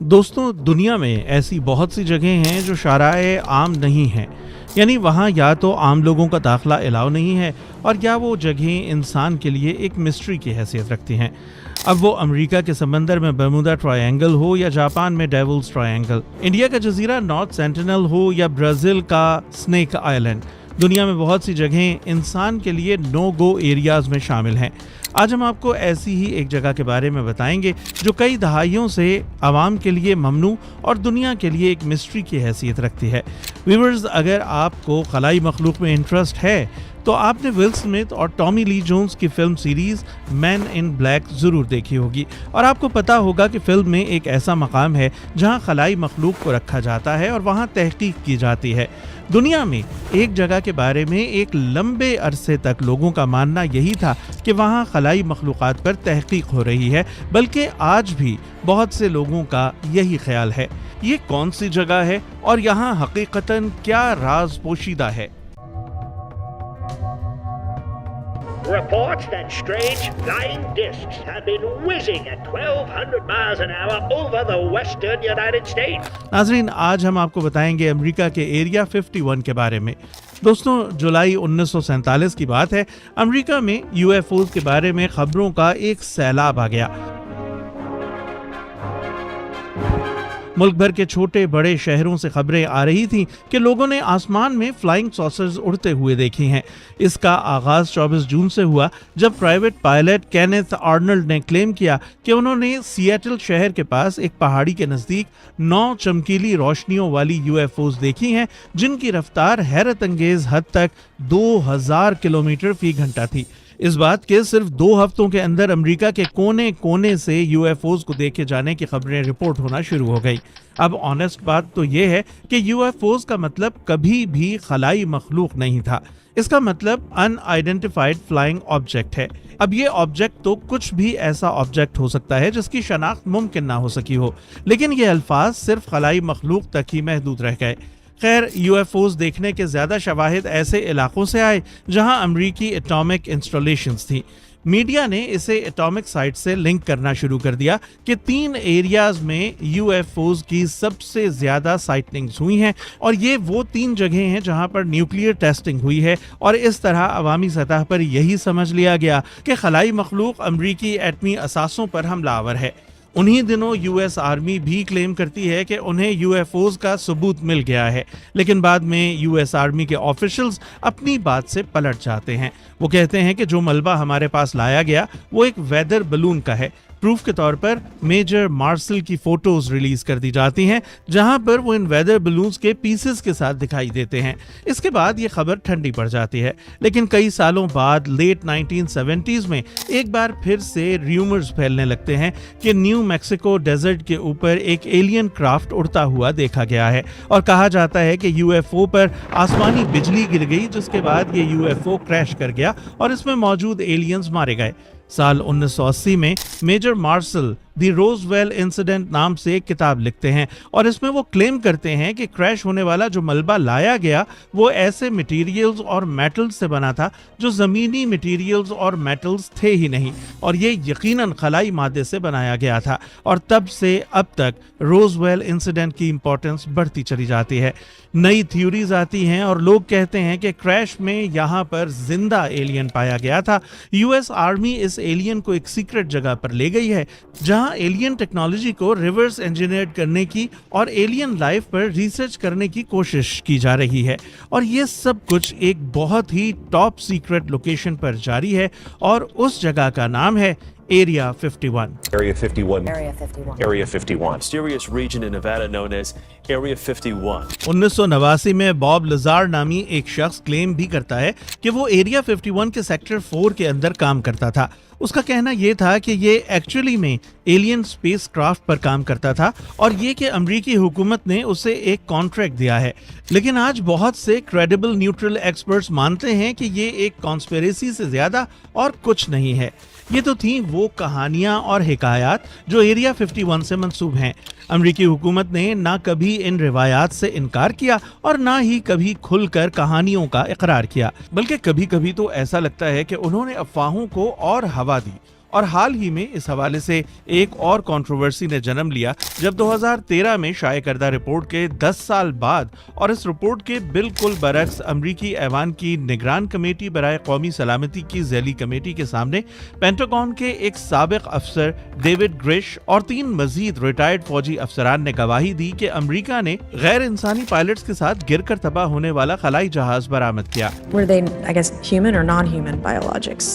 दोस्तों, दुनिया में ऐसी बहुत सी जगहें हैं जो शराए आम नहीं हैं। यानी वहाँ या तो आम लोगों का दाखिला अलाउ नहीं है और या वो जगहें इंसान के लिए एक मिस्ट्री की हैसियत रखती हैं। अब वो अमेरिका के समंदर में बर्मुदा ट्रायंगल हो या जापान में डेविल्स ट्रायंगल, इंडिया का जजीरा नॉर्थ सेंटिनल हो या ब्राज़ील का स्नेक आइलैंड, दुनिया में बहुत सी जगहें इंसान के लिए नो गो एरियाज में शामिल हैं। आज हम आपको ऐसी ही एक जगह के बारे में बताएंगे जो कई दहाइयों से आवाम के लिए ममनू और दुनिया के लिए एक मिस्ट्री की हैसियत रखती है। व्यूअर्स, अगर आपको खलाई मखलूक में इंटरेस्ट है तो आपने विल स्मिथ और टॉमी ली जोन्स की film series man in black ज़रूर देखी होगी और आपको पता होगा कि फिल्म में एक ऐसा मकाम है जहां खलाई मखलूक को रखा जाता है और वहां तहकीक की जाती है। दुनिया में एक जगह के बारे में एक लंबे अरसे तक लोगों का मानना यही था कि वहां खलाई मखलूक़ात पर तहकीक हो रही है, बल्कि आज भी बहुत से लोगों का यही ख्याल है। ये कौन सी जगह है और यहाँ हकीकतन क्या राज पोशीदा है? Reports that strange flying discs have been whizzing at 1200 miles an hour over the western United States. नाज़रीन, आज हम आपको बताएंगे अमेरिका के एरिया 51 के बारे में। दोस्तों, जुलाई 1947 की बात है। अमेरिका में यूएफओज के बारे में खबरों का एक सैलाब आ गया। मुल्क भर के छोटे बड़े शहरों से खबरें आ रही थीं कि लोगों ने आसमान में फ्लाइंग सॉसर्स उड़ते हुए देखी हैं। इसका आगाज 24 जून से हुआ जब प्राइवेट पायलट केनेथ आर्नल्ड ने क्लेम किया कि उन्होंने सिएटल शहर के पास एक पहाड़ी के नज़दीक 9 चमकीली रोशनियों वाली यूएफओज देखी हैं जिनकी रफ्तार हैरत अंगेज हद तक 2000 किलोमीटर फी घंटा थी। इस बात के सिर्फ 2 हफ्तों के अंदर अमेरिका के कोने कोने से यूएफओज को देखे जाने की खबरें रिपोर्ट होना शुरू हो गई। अब ऑनेस्ट बात तो ये है कि यूएफओज का मतलब कभी भी खलाई मखलूक नहीं था। इसका मतलब अनआइडेंटिफाइड फ्लाइंग ऑब्जेक्ट है। अब ये ऑब्जेक्ट तो कुछ भी ऐसा ऑब्जेक्ट हो सकता है जिसकी शनाख्त मुमकिन ना हो सकी हो, लेकिन ये अल्फाज सिर्फ खलाई मखलूक तक ही महदूद रह गए। खैर, यूएफओज देखने के ज़्यादा शवाहिद ऐसे इलाकों से आए जहां अमरीकी एटॉमिक इंस्टॉलेशंस थी। मीडिया ने इसे एटॉमिक साइट से लिंक करना शुरू कर दिया कि 3 एरियाज में यूएफओज की सबसे ज़्यादा साइटनिंग्स हुई हैं और ये वो 3 जगहें हैं जहां पर न्यूक्लियर टेस्टिंग हुई है। और इस तरह अवामी सतह पर यही समझ लिया गया कि खलाई मखलूक अमरीकी एटमी असासों पर हमलावर है। उन्हीं दिनों यूएस आर्मी भी क्लेम करती है कि उन्हें यूएफओज का सबूत मिल गया है, लेकिन बाद में यूएस आर्मी के ऑफिशियल्स अपनी बात से पलट जाते हैं। वो कहते हैं कि जो मलबा हमारे पास लाया गया वो एक वेदर बलून का है। प्रूफ के तौर पर मेजर मार्शल की फोटोज रिलीज कर दी जाती हैं जहां पर वो इन वेदर बलून्स के पीसेस के साथ दिखाई देते हैं। इसके बाद ये खबर ठंडी पड़ जाती है, लेकिन कई सालों बाद लेट 1970s में एक बार फिर से र्यूमर्स फैलने लगते हैं कि न्यू मैक्सिको डेजर्ट के ऊपर एक एलियन क्राफ्ट उड़ता हुआ देखा गया है और कहा जाता है कि यूएफओ पर आसमानी बिजली गिर गई, जिसके बाद ये यूएफओ क्रैश कर गया और इसमें मौजूद एलियंस मारे गए। साल 1980 में major Marshal the Roswell incident नाम से एक किताब लिखते हैं और इसमें वो क्लेम करते हैं कि क्रैश होने वाला जो मलबा लाया गया वो ऐसे मटेरियल्स और मेटल्स से बना था जो ज़मीनी मटेरियल्स और मेटल्स थे ही नहीं, और ये यकीनन खलाई मादे से बनाया गया था। और तब से अब तक रोजवेल इंसिडेंट की इंपॉर्टेंस बढ़ती चली जाती है। नई थ्योरीज आती हैं और लोग कहते हैं कि क्रैश में यहाँ पर जिंदा एलियन पाया गया था। यूएस आर्मी इस एलियन को एक सीक्रेट जगह पर ले गई है जहां एलियन टेक्नोलॉजी को रिवर्स इंजीनियर करने की और एलियन लाइफ पर रिसर्च करने की कोशिश की जा रही है। और ये सब कुछ एक बहुत ही टॉप सीक्रेट लोकेशन पर जारी है और उस जगह का नाम है Area 51. Area 51. Area 51. Area 51. Mysterious region in Nevada known as Area 51. 1989 में बॉब लजार नामी एक शख्स क्लेम भी करता है कि वो एरिया 51 के सेक्टर 4 के अंदर काम करता था। उसका कहना ये था कि ये एक्चुअली में एलियन स्पेस क्राफ्ट पर काम करता था और ये कि अमरीकी हुकूमत ने उसे एक कॉन्ट्रैक्ट दिया है। लेकिन आज बहुत से क्रेडिबल न्यूट्रल एक्सपर्ट्स मानते हैं कि ये एक कॉन्स्पिरेसी से ज्यादा और कुछ नहीं है। ये तो थी वो कहानियां और हिकायात जो एरिया 51 से मंसूब हैं। अमरीकी हुकूमत ने ना कभी इन रिवायात से इनकार किया और ना ही कभी खुलकर कहानियों का इकरार किया, बल्कि कभी कभी तो ऐसा लगता है कि उन्होंने अफवाहों को और हवा दी اور حال ہی میں اس حوالے سے ایک اور کنٹروورسی نے جنم لیا جب 2013 میں شائع کردہ رپورٹ کے 10 سال بعد اور اس رپورٹ کے بالکل برعکس امریکی ایوان کی نگران کمیٹی برائے قومی سلامتی کی ذیلی کمیٹی کے سامنے پینٹاگون کے ایک سابق افسر ڈیوڈ گرش اور 3 مزید ریٹائرڈ فوجی افسران نے گواہی دی کہ امریکہ نے غیر انسانی پائلٹس کے ساتھ گر کر تباہ ہونے والا خلائی جہاز برآمد کیا۔ Were they, I guess, human or non-human biologics?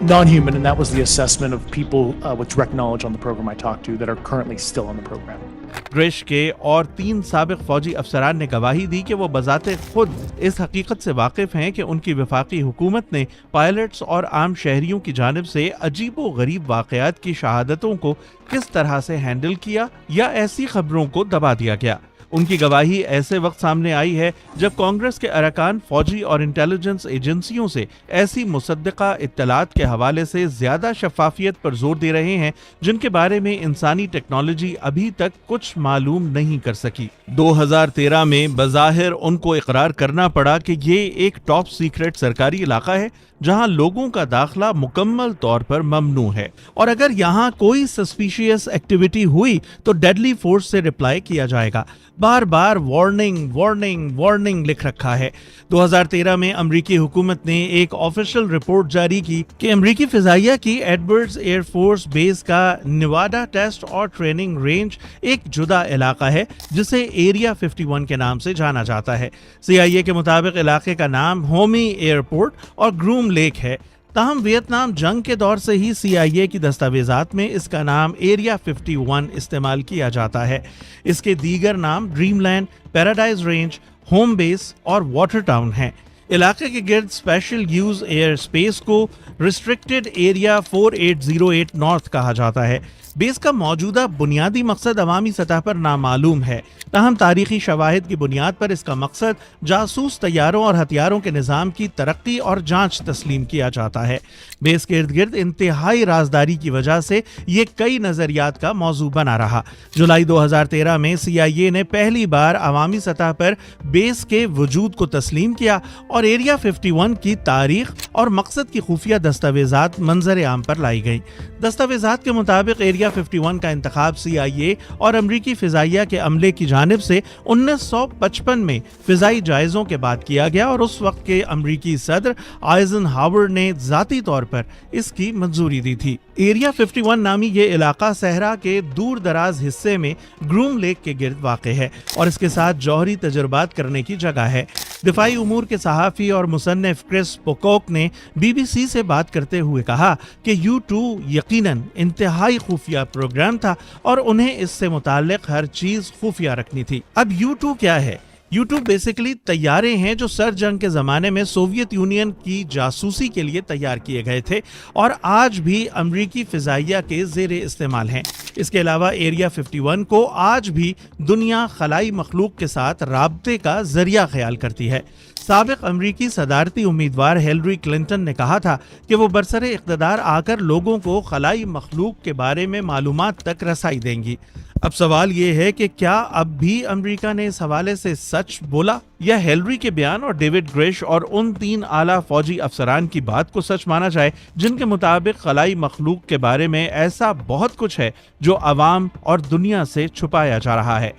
Non-human, and that was the assessment of people with direct knowledge on the program I talked to that are currently still on the program. گرش کے اور 3 سابق فوجی افسران نے گواہی دی کہ وہ بذات خود اس حقیقت سے واقف ہیں کہ ان کی وفاقی حکومت نے پائلٹس اور عام شہریوں کی جانب سے عجیب و غریب واقعات کی شہادتوں کو کس طرح سے ہینڈل کیا یا ایسی خبروں کو دبا دیا گیا۔ ان کی گواہی ایسے وقت سامنے آئی ہے جب کانگریس کے ارکان فوجی اور انٹیلیجنس ایجنسیوں سے ایسی مصدقہ اطلاعات کے حوالے سے زیادہ شفافیت پر زور دے رہے ہیں جن کے بارے میں انسانی ٹیکنالوجی ابھی تک کچھ معلوم نہیں کر سکی۔ 2013 میں بظاہر ان کو اقرار کرنا پڑا کہ یہ ایک ٹاپ سیکرٹ سرکاری علاقہ ہے جہاں لوگوں کا داخلہ مکمل طور پر ممنوع ہے، اور اگر یہاں کوئی سسپیشیس ایکٹیویٹی ہوئی تو ڈیڈلی فورس سے رپلائی کیا جائے گا۔ بار بار وارننگ وارننگ وارننگ لکھ رکھا ہے۔ 2013 میں امریکی حکومت نے ایک آفیشل رپورٹ جاری کی کہ امریکی فضائیہ کی ایڈورڈز ایئر فورس بیس کا نیواڈا ٹیسٹ اور ٹریننگ رینج ایک جدا علاقہ ہے جسے ایریا 51 کے نام سے جانا جاتا ہے۔ CIA کے مطابق علاقے کا نام ہومی ایئرپورٹ اور گروم لیک ہے، تاہم ویتنام جنگ کے دور سے ہی CIA کی دستاویزات میں اس کا نام ایریا 51 استعمال کیا جاتا ہے۔ اس کے دیگر نام dream land, paradise range, home base اور واٹر ٹاؤن ہیں۔ علاقے کے گرد اسپیشل یوز ایئر اسپیس کو ریسٹرکٹڈ ایریا 4808 نارتھ کہا جاتا ہے۔ بیس کا موجودہ بنیادی مقصد عوامی سطح پر نامعلوم ہے، تاہم تاریخی شواہد کی بنیاد پر اس کا مقصد جاسوس طیاروں اور ہتھیاروں کے نظام کی ترقی اور جانچ تسلیم کیا جاتا ہے۔ بیس کے ارد گرد انتہائی رازداری کی وجہ سے یہ کئی نظریات کا موضوع بنا رہا۔ جولائی 2013 میں CIA نے پہلی بار عوامی سطح پر بیس کے وجود کو تسلیم کیا اور ایریا 51 کی تاریخ اور مقصد کی خفیہ دستاویزات منظر عام پر لائی گئیں۔ دستاویزات کے مطابق ایریا 51 کا انتخاب CIA اور امریکی فضائیہ کے عملے کی جانب سے 1955 میں فضائی جائزوں کے بعد کیا گیا اور اس وقت کے امریکی صدر آئزن ہاورڈ نے ذاتی طور پر اس کی منظوری دی تھی۔ ایریا 51 نامی یہ علاقہ صحرا کے دور دراز حصے میں گروم لیک کے گرد واقع ہے اور اس کے ساتھ جوہری تجربات کرنے کی جگہ ہے۔ دفاعی امور کے صحافی اور مصنف کرس پوکوک نے BBC سے بات کرتے ہوئے کہا کہ U2 یقیناً انتہائی خفیہ پروگرام تھا اور انہیں اس سے متعلق ہر چیز خفیہ رکھنی تھی۔ اب U2 کیا ہے؟ U2 بیسیکلی طیارے ہیں جو سر جنگ کے زمانے میں سوویت یونین کی جاسوسی کے لیے تیار کیے گئے تھے اور آج بھی امریکی فضائیہ کے زیر استعمال ہیں۔ اس کے علاوہ ایریا 51 کو آج بھی دنیا خلائی مخلوق کے ساتھ رابطے کا ذریعہ خیال کرتی ہے۔ سابق امریکی صدارتی امیدوار ہیلری کلنٹن نے کہا تھا کہ وہ برسر اقتدار آ کر لوگوں کو خلائی مخلوق کے بارے میں معلومات تک رسائی دیں گی۔ اب سوال یہ ہے کہ کیا اب بھی امریکہ نے اس حوالے سے سچ بولا یا ہیلری کے بیان اور ڈیوڈ گرش اور ان 3 اعلیٰ فوجی افسران کی بات کو سچ مانا جائے جن کے مطابق خلائی مخلوق کے بارے میں ایسا بہت کچھ ہے جو عوام اور دنیا سے چھپایا جا رہا ہے۔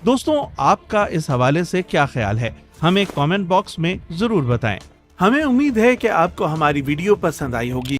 دوستوں، آپ کا اس حوالے سے کیا خیال ہے؟ ہمیں کامنٹ باکس میں ضرور بتائیں۔ ہمیں امید ہے کہ آپ کو ہماری ویڈیو پسند آئی ہوگی۔